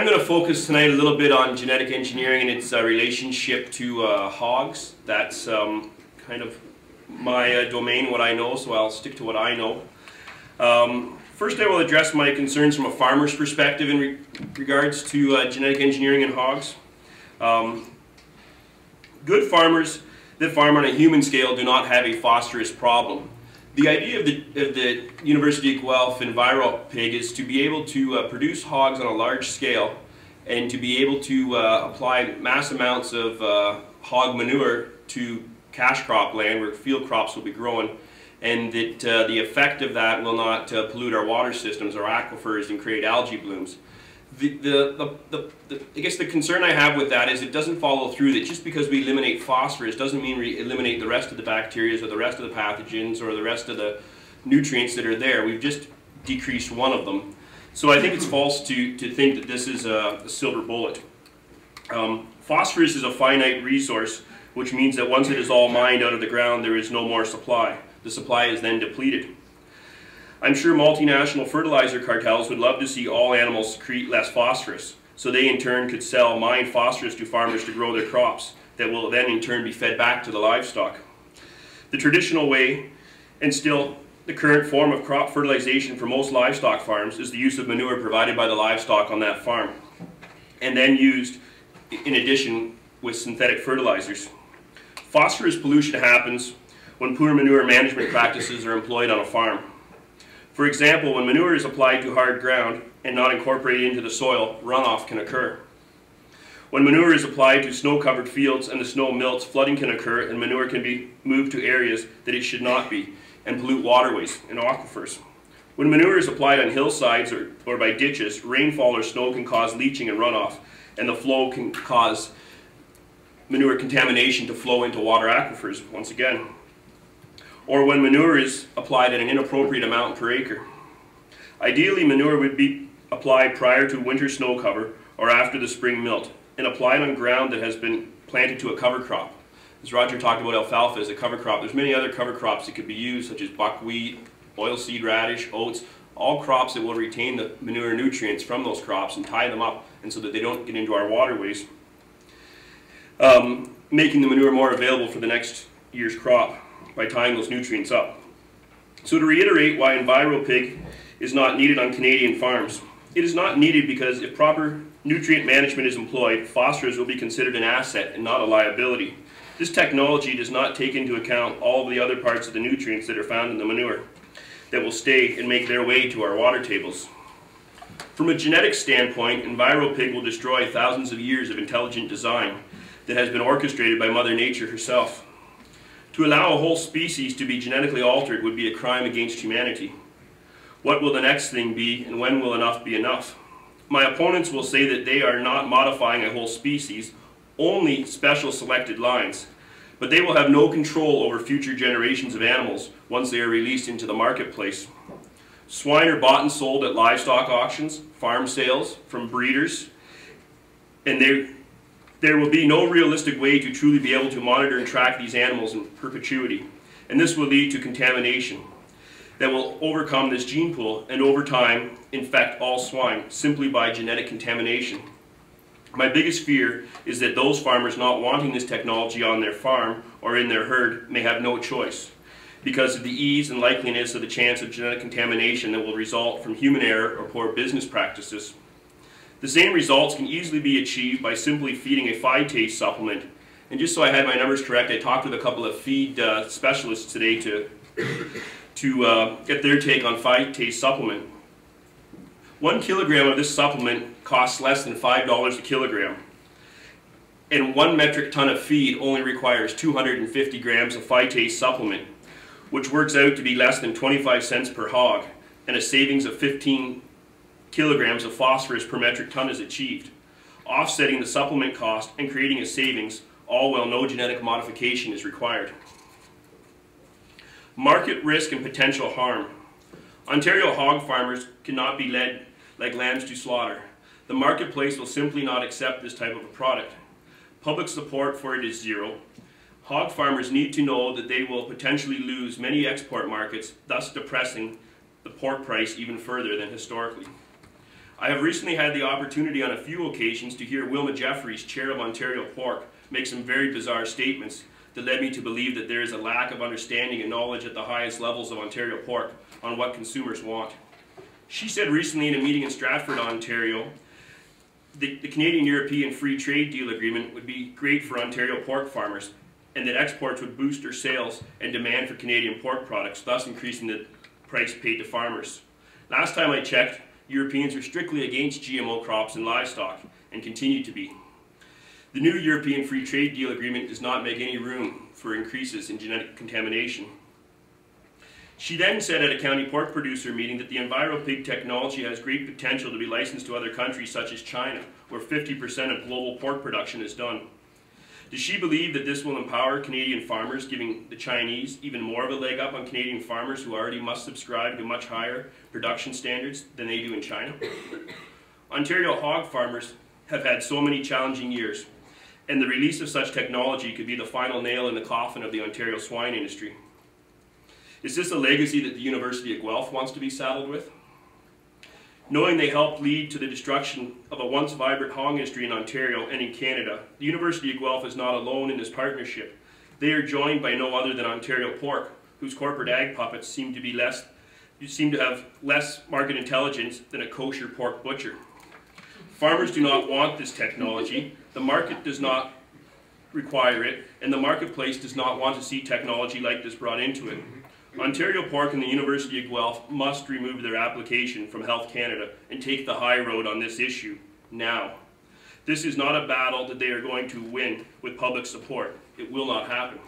I'm going to focus tonight a little bit on genetic engineering and its relationship to hogs. That's kind of my domain, what I know, so I'll stick to what I know. First, I will address my concerns from a farmer's perspective in regards to genetic engineering in hogs. Good farmers that farm on a human scale do not have a phosphorus problem. The idea of the University of Guelph Enviro pig is to be able to produce hogs on a large scale and to be able to apply mass amounts of hog manure to cash crop land where field crops will be growing, and that the effect of that will not pollute our water systems or aquifers and create algae blooms. I guess the concern I have with that is it doesn't follow through that just because we eliminate phosphorus doesn't mean we eliminate the rest of the bacteria or the rest of the pathogens or the rest of the nutrients that are there. We've just decreased one of them. So I think it's false to think that this is a silver bullet. Phosphorus is a finite resource, which means that once it is all mined out of the ground, there is no more supply. The supply is then depleted. I'm sure multinational fertilizer cartels would love to see all animals secrete less phosphorus, so they in turn could sell mined phosphorus to farmers to grow their crops that will then in turn be fed back to the livestock. The traditional way, and still the current form of crop fertilization for most livestock farms, is the use of manure provided by the livestock on that farm, and then used in addition with synthetic fertilizers. Phosphorus pollution happens when poor manure management practices are employed on a farm. For example, when manure is applied to hard ground and not incorporated into the soil, runoff can occur. When manure is applied to snow-covered fields and the snow melts, flooding can occur and manure can be moved to areas that it should not be and pollute waterways and aquifers. When manure is applied on hillsides or by ditches, rainfall or snow can cause leaching and runoff, and the flow can cause manure contamination to flow into water aquifers once again. Or when manure is applied at an inappropriate amount per acre. Ideally, manure would be applied prior to winter snow cover or after the spring melt, and applied on ground that has been planted to a cover crop. As Roger talked about alfalfa as a cover crop, there's many other cover crops that could be used, such as buckwheat, oilseed radish, oats, all crops that will retain the manure nutrients from those crops and tie them up, and so that they don't get into our waterways, making the manure more available for the next year's crop by tying those nutrients up. So to reiterate why EnviroPig is not needed on Canadian farms, it is not needed because if proper nutrient management is employed, phosphorus will be considered an asset and not a liability. This technology does not take into account all of the other parts of the nutrients that are found in the manure that will stay and make their way to our water tables. From a genetic standpoint, EnviroPig will destroy thousands of years of intelligent design that has been orchestrated by Mother Nature herself. To allow a whole species to be genetically altered would be a crime against humanity. What will the next thing be, and when will enough be enough? My opponents will say that they are not modifying a whole species, only special selected lines, but they will have no control over future generations of animals once they are released into the marketplace. Swine are bought and sold at livestock auctions, farm sales, from breeders, and there will be no realistic way to truly be able to monitor and track these animals in perpetuity, and this will lead to contamination that will overcome this gene pool and over time infect all swine simply by genetic contamination. My biggest fear is that those farmers not wanting this technology on their farm or in their herd may have no choice because of the ease and likeliness of the chance of genetic contamination that will result from human error or poor business practices. The same results can easily be achieved by simply feeding a phytase supplement. And just so I had my numbers correct, I talked with a couple of feed specialists today to get their take on phytase supplement. 1 kilogram of this supplement costs less than $5 a kilogram. And 1 metric ton of feed only requires 250 grams of phytase supplement, which works out to be less than 25 cents per hog, and a savings of 15 kilograms of phosphorus per metric ton is achieved, offsetting the supplement cost and creating a savings, all while no genetic modification is required. Market risk and potential harm. Ontario hog farmers cannot be led like lambs to slaughter. The marketplace will simply not accept this type of a product. Public support for it is zero. Hog farmers need to know that they will potentially lose many export markets, thus depressing the pork price even further than historically. I have recently had the opportunity on a few occasions to hear Wilma Jeffries, chair of Ontario Pork, make some very bizarre statements that led me to believe that there is a lack of understanding and knowledge at the highest levels of Ontario Pork on what consumers want. She said recently in a meeting in Stratford, Ontario, the Canadian-European Free Trade Deal Agreement would be great for Ontario pork farmers, and that exports would boost their sales and demand for Canadian pork products, thus increasing the price paid to farmers. Last time I checked, Europeans are strictly against GMO crops and livestock, and continue to be. The new European Free Trade Deal Agreement does not make any room for increases in genetic contamination. She then said at a county pork producer meeting that the Enviro pig technology has great potential to be licensed to other countries such as China, where 50% of global pork production is done. Does she believe that this will empower Canadian farmers, giving the Chinese even more of a leg up on Canadian farmers who already must subscribe to much higher production standards than they do in China? Ontario hog farmers have had so many challenging years, and the release of such technology could be the final nail in the coffin of the Ontario swine industry. Is this a legacy that the University of Guelph wants to be saddled with? Knowing they helped lead to the destruction of a once vibrant hog industry in Ontario and in Canada, the University of Guelph is not alone in this partnership. They are joined by no other than Ontario Pork, whose corporate ag puppets seem to have less market intelligence than a kosher pork butcher. Farmers do not want this technology, the market does not require it, and the marketplace does not want to see technology like this brought into it. Ontario Pork and the University of Guelph must remove their application from Health Canada and take the high road on this issue now. This is not a battle that they are going to win with public support. It will not happen.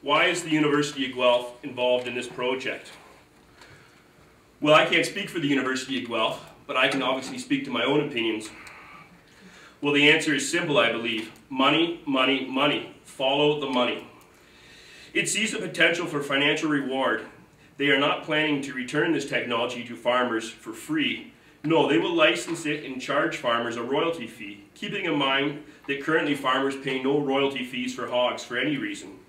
Why is the University of Guelph involved in this project? Well, I can't speak for the University of Guelph, but I can obviously speak to my own opinions. Well, the answer is simple, I believe. Money, money, money. Follow the money. It sees the potential for financial reward. They are not planning to return this technology to farmers for free. No, they will license it and charge farmers a royalty fee, keeping in mind that currently farmers pay no royalty fees for hogs for any reason.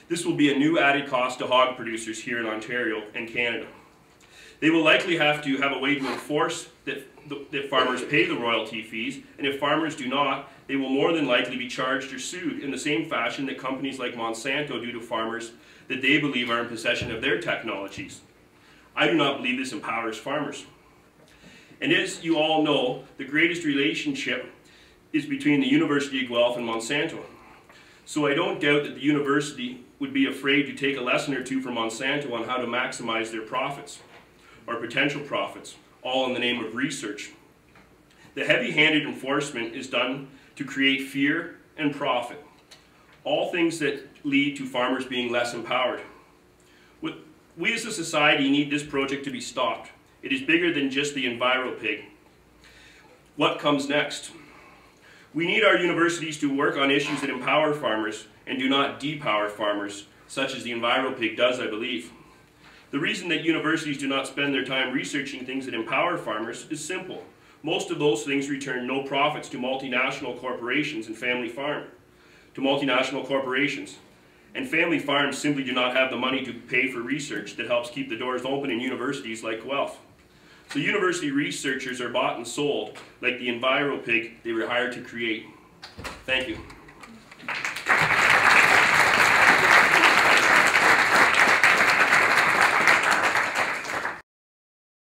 This will be a new added cost to hog producers here in Ontario and Canada. They will likely have to have a way to enforce that farmers pay the royalty fees, and if farmers do not, they will more than likely be charged or sued in the same fashion that companies like Monsanto do to farmers that they believe are in possession of their technologies. I do not believe this empowers farmers. And as you all know, the greatest relationship is between the University of Guelph and Monsanto. So I don't doubt that the university would be afraid to take a lesson or two from Monsanto on how to maximize their profits, or potential profits, all in the name of research. The heavy-handed enforcement is done to create fear and profit, all things that lead to farmers being less empowered. We as a society need this project to be stopped. It is bigger than just the Enviro pig. What comes next? We need our universities to work on issues that empower farmers and do not depower farmers, such as the Enviro pig does, I believe. The reason that universities do not spend their time researching things that empower farmers is simple. Most of those things return no profits to multinational corporations and family farms. And family farms simply do not have the money to pay for research that helps keep the doors open in universities like Guelph. So university researchers are bought and sold like the Enviro pig they were hired to create. Thank you.